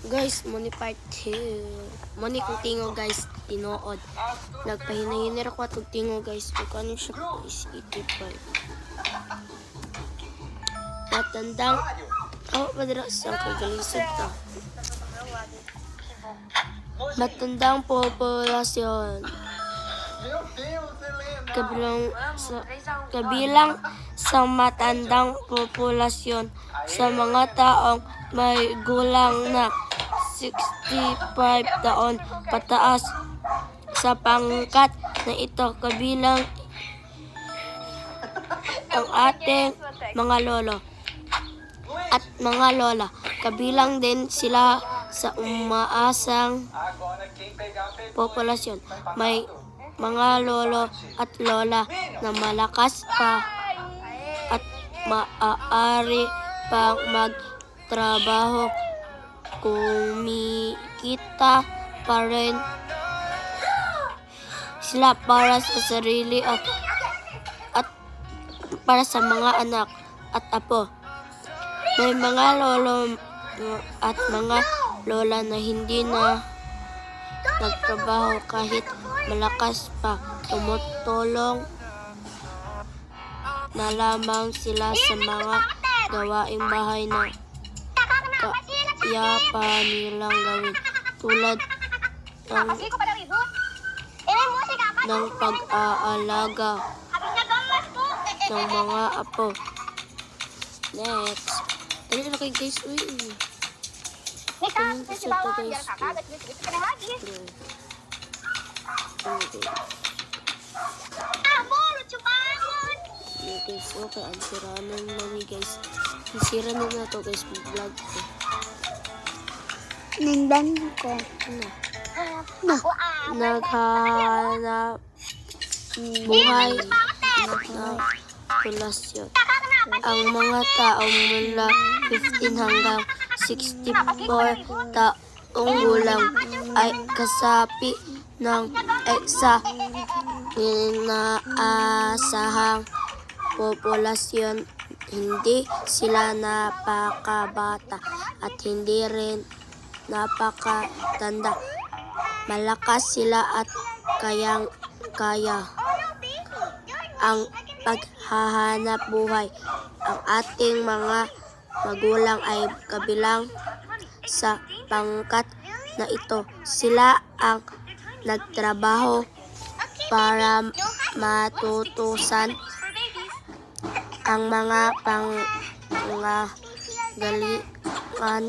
Guys, muni part 2. Muni kong tingo guys, tinuod. Nagpahinahiner ako atong tingo guys. Kung ano siya is 85. Matandang, madrasa ang kagalisod ta. Matandang populasyon. Kabilang sa matandang populasyon sa mga taong may gulang na 65 taon pataas. Sa pangkat na ito, kabilang ang ating mga lolo at mga lola. Kabilang din sila sa umaasang populasyon. May mga lolo at lola na malakas pa at maaari pang magtrabaho, kumikita pa rin sila para sa sarili at para sa mga anak at apo. May mga lolo at mga lola na hindi na nagtrabaho kahit malakas pa. Tumutulong na lamang sila sa mga gawaing bahay na kaya pa nilang gawin, tulad ng pag-aalaga ng mga apo. Next. Dali na kayo guys. Uy. Anong gusto ito guys? Guys, okay, ang sira na namin guys. Ang sira na to guys, vlog ko. Nindan ko. Naghanap buhay na populasyon. Ang mga taong mula 15 hanggang 64 taong gulang ay kasapi ng sa inaasahang populasyon. Hindi sila napakabata at hindi rin napakatanda. Malakas sila at kayang-kaya ang paghahanap buhay. Ang ating mga magulang ay kabilang sa pangkat na ito. Sila ang nagtrabaho para matutusan ang mga pangangailangan